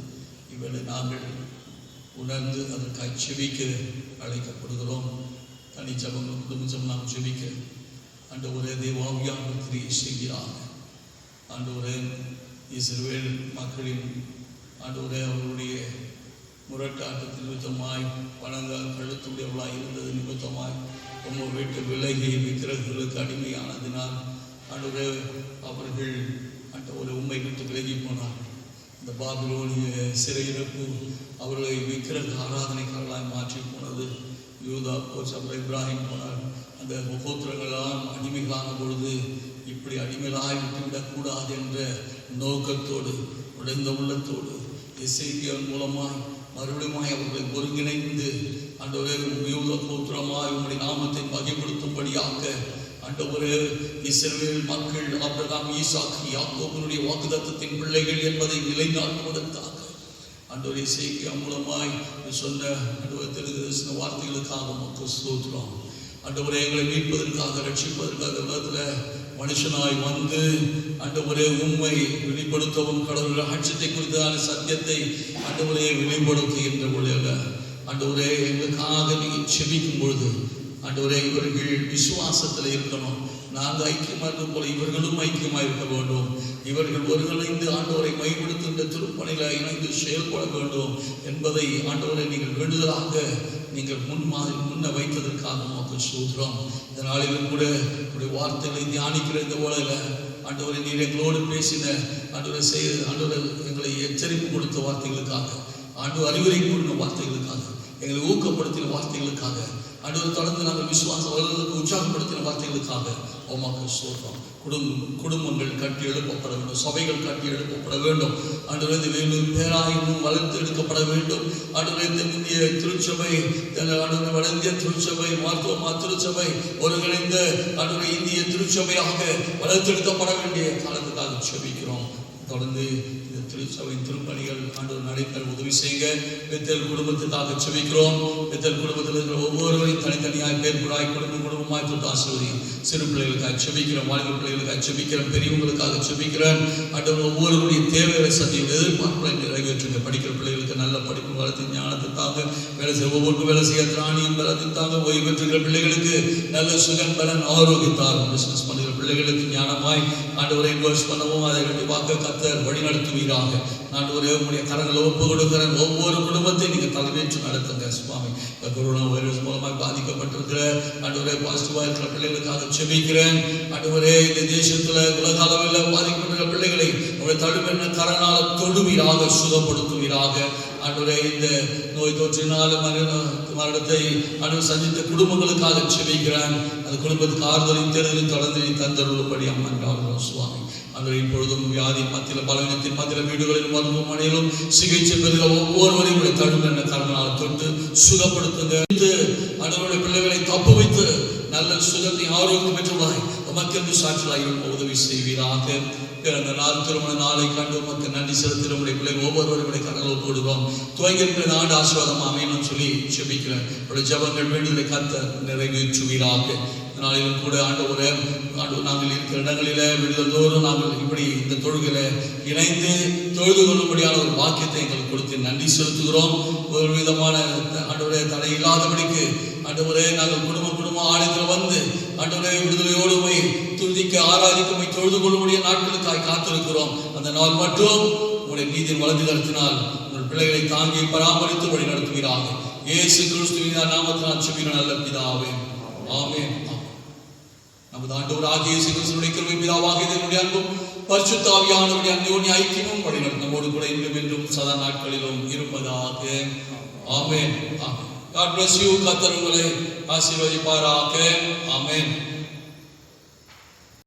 இவளை நாங்கள் உணர்ந்து அதற்காக செபிக்க அழைக்கப்படுகிறோம். தனி ஜபம், குடும்ப ஜபம் நாம் செபிக்க ஆண்டவரே தேவாவியானவர் கிரியை செய்கிறார். ஆண்டவரே இஸ்ரவேல் மக்களின் ஆண்டவரே அவருடைய முரட்டாட்டத்தின் நிமித்தமாய் பணங்கள் கழுத்துடையவளாய் இருந்தது நிமித்தமாய் உங்கள் வீட்டு விலகி விக்கிரகங்களுக்கு அடிமையானதினால் ஆண்டவரே அவர்கள் ஆண்டவரை உண்மை விட்டு விலகி போனார். இந்த பாபிலோனிய சிறையிறப்பு அவர்களை விக்கிரக ஆராதனைக்காரர்களாய் மாற்றி போனது. யூதா போச்சு, அப்புறம் இப்ராஹிம் போனார். அந்த கோத்திரங்களாம் அடிமைகளான பொழுது இப்படி அடிமைகளாய் விட்டுவிடக்கூடாது என்ற நோக்கத்தோடு உடைந்த உள்ளத்தோடு எசேக்கியேல் மூலமாய் மறுபடியும் அவர்களை ஒருங்கிணைந்து ஆண்டவரே யூத கோத்திரமாய் உங்களுடைய நாமத்தை மகிமைப்படுத்தும்படியாக ஆண்டவரே இஸ்ரவேல் மக்கள் ஆபிரகாம், ஈசாக்கு, யாக்கோபுடைய வாக்குத்தத்தத்தின் பிள்ளைகள் என்பதை நிலைநாட்டுவதற்காக ஆண்டவரே எசேக்கியேல் மூலமாய் சொன்ன ஆண்டவரே தெளிந்த வார்த்தைகளுக்காக மக்கள் ஸ்தோத்திரம். ஆண்டவரே எங்களை மீட்பதற்காக ரட்சிப்பதற்காக உலகத்தில் மனுஷனாய் வந்து ஆண்டவரே உண்மை வெளிப்படுத்தவும் கடவுள் ராட்சியத்தை குறித்தான சத்தியத்தை ஆண்டவரே வெளிப்படுத்துகின்ற பொழுது ஆண்டவரே எங்களுக்காக நீங்கள் செபிக்கும் பொழுது ஆண்டவரே இவர்கள் விசுவாசத்தில் இருக்கணும். நாங்கள் ஐக்கியமாக இருக்கும் போல இவர்களும் ஐக்கியமாக இருக்க வேண்டும். இவர்கள் ஒருங்கிணைந்து ஆண்டவரை மைப்படுத்துகின்ற திருப்பணிகளை இணைந்து செயல்பட வேண்டும் என்பதை ஆண்டவரை நீங்கள் வேண்டுதலாக நீங்கள் முன்ன வைத்ததற்காக நமக்கு சூத்திரம். இந்த நாளிலும் கூட உடைய வார்த்தைகளை தியானிக்கிற இந்த வேளையில ஆண்டவரை நீர் எங்களோடு பேசின ஆண்டவரை ஆண்டவரை எங்களை எச்சரிப்பு கொடுத்த வார்த்தைகளுக்காக, ஆண்டவர் அறிவுரை கூறின வார்த்தைகளுக்காக, எங்களை ஊக்கப்படுத்தின வார்த்தைகளுக்காக, ஆண்டவர் தொடர்ந்து நாங்கள் விசுவாசம் வளர்வதற்கு உற்சாகப்படுத்தின வார்த்தைகளுக்காக உமக்கு ஸ்தோத்திரம். குடும்பங்கள் கட்டி எழுப்பப்பட வேண்டும், சபைகள் கட்டி எழுப்பப்பட வேண்டும். ஆண்டவரே வேலூர் பேராயும் வளர்த்து எடுக்கப்பட வேண்டும். ஆண்டவரே இந்திய திருச்சபை, ஆண்டவரே வட இந்திய திருச்சபை, மருத்துவ திருச்சபை ஒருங்கிணைந்த ஆண்டவரே இந்திய திருச்சபையாக வளர்த்தெடுக்கப்பட வேண்டிய காலத்துக்காக செபிக்கிறோம். தொடர்ந்து இந்த திருச்சபையின் திருப்பணிகள் ஆண்டவர் நடைபெற உதவி செய்யுங்க. பெத்தேல் குடும்பத்துக்காக செபிக்கிறோம். பெத்தேல் குடும்பத்தில் இருக்கிற ஒவ்வொருவரையும் தனித்தனியாய் பேர்புறாய் குடும்பமாய் தொட்டு ஆசீர்வதியும். சிறு பிள்ளைகளுக்காக செபிக்கிறோம், வாழ்க்கை பிள்ளைகளுக்காக செபிக்கிறேன், பெரியவங்களுக்காக செபிக்கிறேன். ஆண்டவர் ஒவ்வொருவருடைய தேவைகளை சத்தியம் எதிர்பார்ப்புகளை நிறைவேற்றுங்க. படிக்கிற பிள்ளைகளுக்கு நல்ல படிப்பு வளர்த்து ஞானத்துக்காக வேலை செய்ய ஒவ்வொருக்கும் வேலை செய்ய திராணியம் பலத்துக்காக ஓய்வு பெற்றுகிற பிள்ளைகளுக்கு நல்ல சுகம் பலன் ஆரோக்கியத்தாகும். பிசினஸ் பண்ணுகிற பிள்ளைகளுக்கு ஞானமாய் ஆண்டவரை இன்வெஸ்ட் பண்ணவும் அதை கண்டிப்பாக கர்த்தர் வழி நடத்துவீராக. ஆண்டவரே உங்களுடைய கரங்களை ஒப்பு கொடுக்கிற ஒவ்வொரு குடும்பத்தை நீங்கள் தலைமையேற்று நடத்துங்க சுவாமி. கொரோனா வைரஸ் மூலமாக பாதிக்கப்பட்டிருக்கிற ஆண்டவரே பாசிட்டிவா இருக்கிற பிள்ளைகளுக்காக செபிக்கிறேன். ஆண்டவரே இந்த தேசத்துல உலக அளவில் பாதிக்கப்பட்டிருக்கிற பிள்ளைகளை உங்களுடைய தடுப்பெண்ண கரனால தொடுவீராக, சுகப்படுத்துவீராக. ஆண்டவரே இந்த நோய் தொற்றினால மரணத்தை ஆண்டவர் சந்தித்த குடும்பங்களுக்காக செபிக்கிறேன். அந்த குடும்பத்துக்கு ஆறுதலையும் தேர்தலையும் தொடர்ந்து தந்தருள்படி அம்மன் சுவாமி. ஆண்டவரே இப்பொழுதும் வியாதி மத்தியில், பலவீனத்தின் மத்தியில், வீடுகளிலும் மருத்துவமனையிலும் சிகிச்சை பெறுகிற ஒவ்வொருவரையும் தடுப்பெண்ண கரனால தொட்டு சுகப்படுத்துங்க. ஆண்டவருடைய பிள்ளைகளை தப்பு வைத்து நல்ல சுகத்தை ஆரோக்கியம் பெற்றுள்ளாய் உமக்கு சாட்சியாய் உதவி செய்வீராக. பிறந்த நாள் திருமண நாளை கண்டு உமக்கு நன்றி செலுத்தி நம்முடைய பிள்ளைகள் ஒவ்வொருவருடைய கடலில் போடுவோம். துவங்கியிருக்கிற ஆண்டு ஆசீர்வாதம் அமையணும் சொல்லி செபிக்கிறேன். உடைய ஜபங்கள் வேண்டுதலை கர்த்தர் நிறைவேற்றுவீராக. நாளிலும் கூட ஆண்டவரே நாங்கள் இருக்கிற இடங்களில விடுதல் தோறும் நாங்கள் இப்படி இந்த தொழுகையில இணைந்து தொழுது கொள்ளும்படியான ஒரு வாக்கியத்தை எங்களுக்கு கொடுத்து நன்றி செலுத்துகிறோம். ஒரு விதமான ஆண்டவரே தடை இல்லாதபடிக்கு ஆண்டவரே நாங்கள் குடும்ப ஆலயத்தில் வந்து ஆண்டவரே விடுதலையோடு போய் துதிக்க ஆராதிக்க போய் தொழுது கொள்ளும்படிய நாட்களுக்காய் காத்திருக்கிறோம். அந்த நாள் மட்டும் உங்களுடைய நீதியின் வலது கருத்தினால் உங்கள் பிள்ளைகளை தாங்கி பராமரித்து வழி நடத்துவீராக. இயேசு கிறிஸ்துவின் நாமத்தினால் செபிக்கிறோம் நல்ல பிதாவே, ஆமென். நமது ஆண்டவர் ஆகிய இயேசு கிறிஸ்துவின் கிருபை, பிதாவாகிய தேவனுடைய அன்பும் பரிசுத்த ஆவியானவருடைய அந்யோன்ய ஐக்கியமும் வழிநடத்தும் நம்மோடு கூட இன்றும் என்றும் சதா நாட்களிலும் இருப்பதாக. ஆமென். God bless you. கர்த்தர் உங்களை ஆசீர்வதிப்பாராக. ஆமென்.